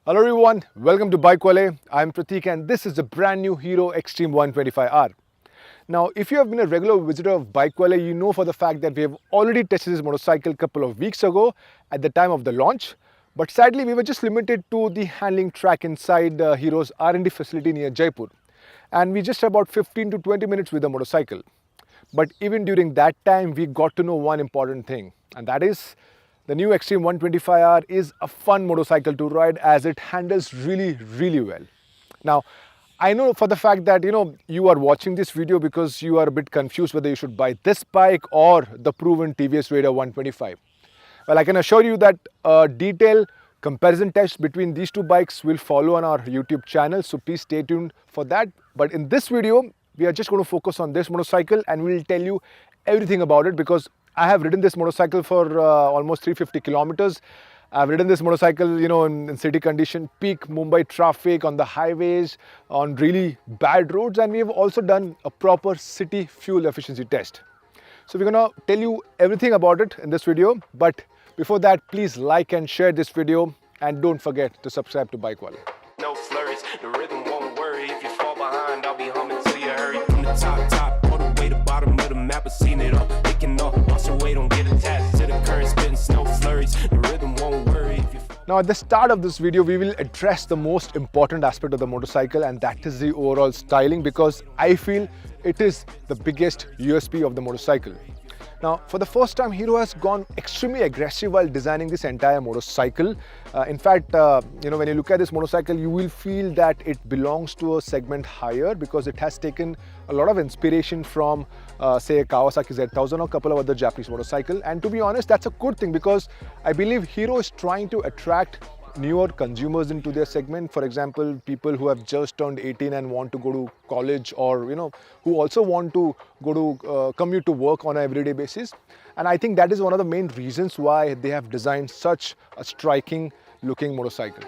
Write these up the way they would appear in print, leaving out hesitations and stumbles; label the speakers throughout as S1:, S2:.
S1: Hello everyone, welcome to Bikewale. I'm Pratik and this is the brand new Hero Xtreme 125R. Now, if you have been a regular visitor of Bikewale, you know for the fact that we have already tested this motorcycle a couple of weeks ago at the time of the launch. But sadly, we were just limited to the handling track inside Hero's R&D facility near Jaipur. And we just had about 15 to 20 minutes with the motorcycle. But even during that time, we got to know one important thing, and that is the new Xtreme 125R is a fun motorcycle to ride as it handles really well. Now, I know for the fact that you are watching this video because you are a bit confused whether you should buy this bike or the proven TVS Raider 125. Well, I can assure you that a detailed comparison test between these two bikes will follow on our YouTube channel, so please stay tuned for that. But in this video, we are just going to focus on this motorcycle and we'll tell you everything about it because I have ridden this motorcycle for almost 350 kilometers. I've ridden this motorcycle, in city condition, peak Mumbai traffic, on the highways, on really bad roads, and we have also done a proper city fuel efficiency test. So we're gonna tell you everything about it in this video, but before that, please like and share this video, and don't forget to subscribe to Bikewale.
S2: No flurries, the rhythm won't worry. If you fall behind, I'll be humming till you hurry. From the top, all the way to bottom of the map, I've seen it all. They can all lost your way, don't get attached to the current, spitting snow flurries. The rhythm won't worry. If you
S1: Now at the start of this video, we will address the most important aspect of the motorcycle, and that is the overall styling, because I feel it is the biggest USP of the motorcycle. Now, for the first time, Hero has gone extremely aggressive while designing this entire motorcycle. In fact, when you look at this motorcycle, you will feel that it belongs to a segment higher because it has taken a lot of inspiration from, say, Kawasaki Z1000 or a couple of other Japanese motorcycles. And to be honest, that's a good thing because I believe Hero is trying to attract newer consumers into their segment. For example, people who have just turned 18 and want to go to college, or who also want to go to commute to work on an everyday basis. And I think that is one of the main reasons why they have designed such a striking looking motorcycle.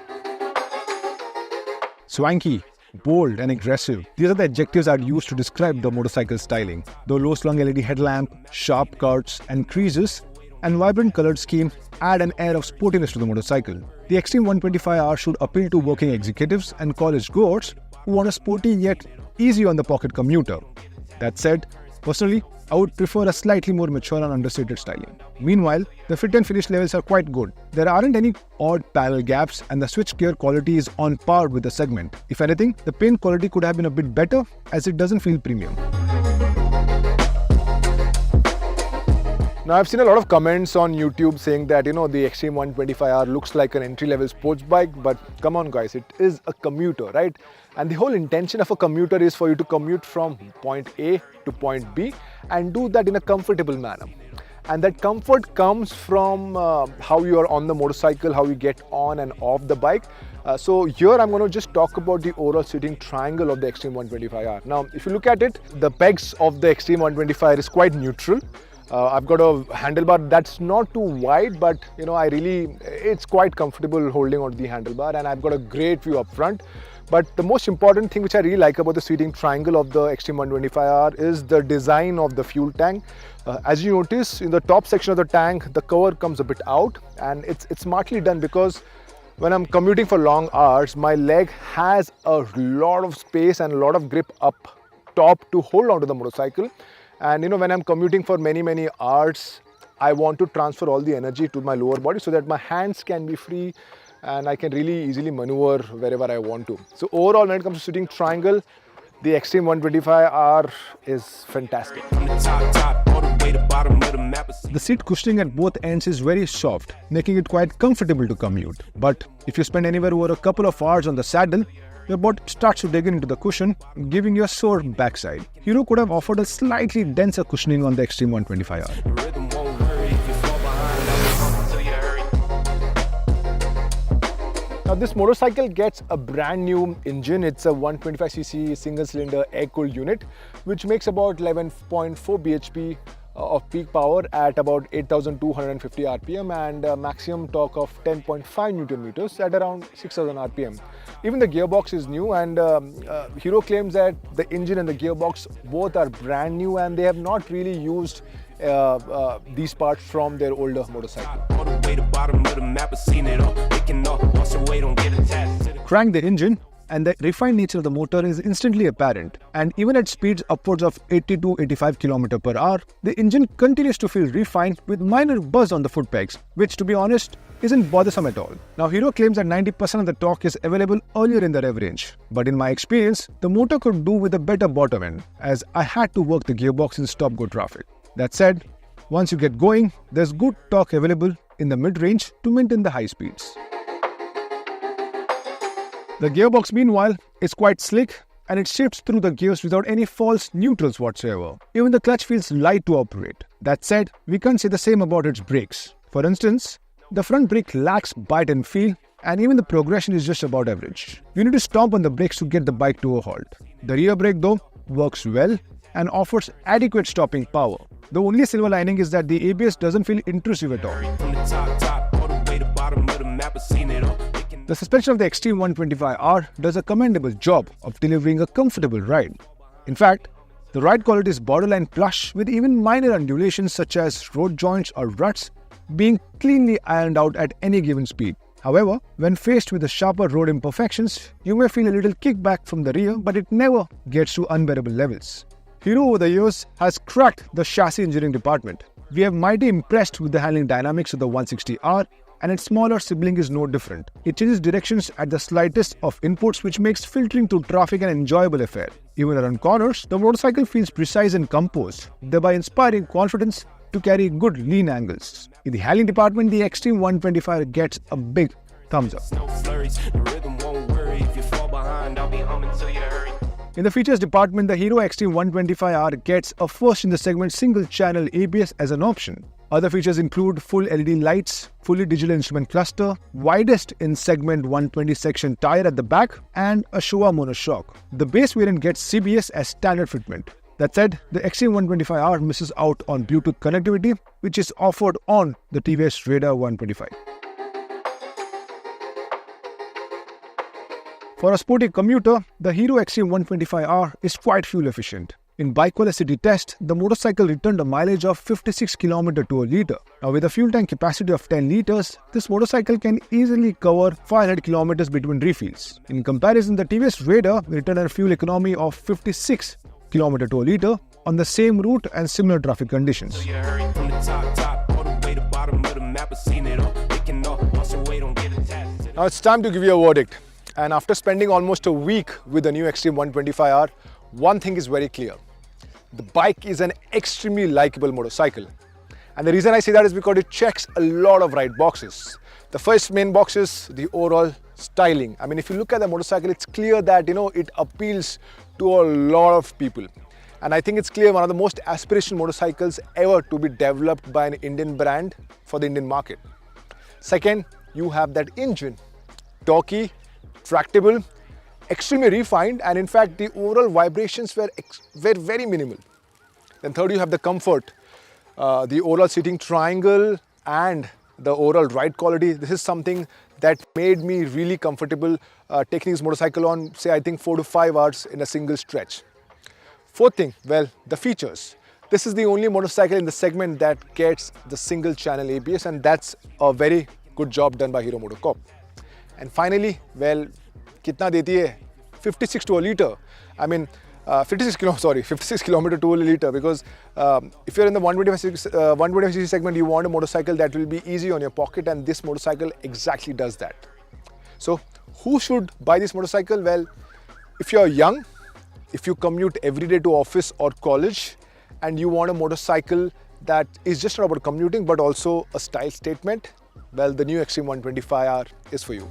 S3: Swanky, bold and aggressive. These are the adjectives I'd use to describe the motorcycle styling. The low slung LED headlamp, sharp cuts and creases, and vibrant colored scheme add an air of sportiness to the motorcycle. The Xtreme 125R should appeal to working executives and college goers who want a sporty yet easy on the pocket commuter. That said, personally, I would prefer a slightly more mature and understated styling. Meanwhile, the fit and finish levels are quite good. There aren't any odd parallel gaps and the switchgear quality is on par with the segment. If anything, the paint quality could have been a bit better as it doesn't feel premium.
S1: Now, I've seen a lot of comments on YouTube saying that, the Xtreme 125R looks like an entry-level sports bike, but come on guys, it is a commuter, right? And the whole intention of a commuter is for you to commute from point A to point B and do that in a comfortable manner. And that comfort comes from how you are on the motorcycle, how you get on and off the bike. So here I'm going to just talk about the overall seating triangle of the Xtreme 125R. Now, if you look at it, the pegs of the Xtreme 125R is quite neutral. I've got a handlebar that's not too wide, but it's quite comfortable holding onto the handlebar, and I've got a great view up front. But the most important thing which I really like about the seating triangle of the Xtreme 125R is the design of the fuel tank. As you notice, in the top section of the tank, the cover comes a bit out, and it's smartly done because when I'm commuting for long hours, my leg has a lot of space and a lot of grip up top to hold onto the motorcycle. And when I'm commuting for many hours, I want to transfer all the energy to my lower body so that my hands can be free and I can really easily maneuver wherever I want to. So overall, when it comes to seating triangle, the Xtreme 125R is fantastic.
S2: from the top, all the way to bottom of the map, I've seen
S3: The seat cushioning at both ends is very soft, making it quite comfortable to commute. But if you spend anywhere over a couple of hours on the saddle, your butt starts to dig into the cushion, giving you a sore backside. Hero could have offered a slightly denser cushioning on the Xtreme 125R.
S2: the rhythm won't worry. If you fall behind, I'll be humming till you hurry.
S1: Now this motorcycle gets a brand new engine. It's a 125cc single cylinder air-cooled unit, which makes about 11.4 bhp of peak power at about 8,250 RPM and a maximum torque of 10.5 Newton meters at around 6,000 RPM. Even the gearbox is new, and Hero claims that the engine and the gearbox both are brand new and they have not really used these parts from their older motorcycle.
S2: All the way to bottom of the map, I've seen it all. They can all lost your way, don't get attached
S3: Crank the engine and the refined nature of the motor is instantly apparent, and even at speeds upwards of 80 to 85 km per hour, the engine continues to feel refined with minor buzz on the foot pegs, which to be honest isn't bothersome at all. Now Hero claims that 90% of the torque is available earlier in the rev range, but in my experience, the motor could do with a better bottom end, as I had to work the gearbox in stop-go traffic. That said, once you get going, there's good torque available in the mid-range to maintain the high speeds. The gearbox, meanwhile, is quite slick and it shifts through the gears without any false neutrals whatsoever. Even the clutch feels light to operate. That said, we can't say the same about its brakes. For instance, the front brake lacks bite and feel, and even the progression is just about average. You need to stomp on the brakes to get the bike to a halt. The rear brake, though, works well and offers adequate stopping power. The only silver lining is that the ABS doesn't feel intrusive at all. The suspension of the Xtreme 125R does a commendable job of delivering a comfortable ride. In fact, the ride quality is borderline plush, with even minor undulations such as road joints or ruts being cleanly ironed out at any given speed. However, when faced with the sharper road imperfections, you may feel a little kickback from the rear, but it never gets to unbearable levels. Hero over the years has cracked the chassis engineering department. We are mighty impressed with the handling dynamics of the 160R, and its smaller sibling is no different. It changes directions at the slightest of inputs, which makes filtering through traffic an enjoyable affair. Even around corners, the motorcycle feels precise and composed, thereby inspiring confidence to carry good lean angles. In the handling department, the Xtreme 125 gets a big thumbs up. In the features department, the Hero Xtreme 125R gets a first in the segment single-channel ABS as an option. Other features include full LED lights, fully digital instrument cluster, widest in segment 120 section tire at the back, and a Showa monoshock. The base variant gets CBS as standard fitment. That said, the Xtreme 125R misses out on Bluetooth connectivity, which is offered on the TVS Radar 125. For a sporty commuter, the Hero Xtreme 125R is quite fuel efficient. In Bikewale city test, the motorcycle returned a mileage of 56 km to a litre. Now with a fuel tank capacity of 10 litres, this motorcycle can easily cover 500 km between refills. In comparison, the TVS Radar returned a fuel economy of 56 km to a litre on the same route and similar traffic conditions.
S1: Now it's time to give you a verdict. And after spending almost a week with the new Xtreme 125R, one thing is very clear. The bike is an extremely likable motorcycle. And the reason I say that is because it checks a lot of right boxes. The first main box is the overall styling. I mean, if you look at the motorcycle, it's clear that, it appeals to a lot of people. And I think it's clear one of the most aspirational motorcycles ever to be developed by an Indian brand for the Indian market. Second, you have that engine. Torquey, tractable, extremely refined, and in fact the overall vibrations were very minimal. Then third, you have the comfort, the overall seating triangle and the overall ride quality. This is something that made me really comfortable taking this motorcycle on, say, I think 4 to 5 hours in a single stretch. Fourth thing, well, the features. This is the only motorcycle in the segment that gets the single channel ABS, and that's a very good job done by Hero MotoCorp. And finally, well, kitna deti hai? 56 to a litre. I mean, 56 km to a litre, because if you're in the 125cc segment, you want a motorcycle that will be easy on your pocket, and this motorcycle exactly does that. So, who should buy this motorcycle? Well, if you're young, if you commute every day to office or college, and you want a motorcycle that is just not about commuting but also a style statement, well, the new Xtreme 125R is for you.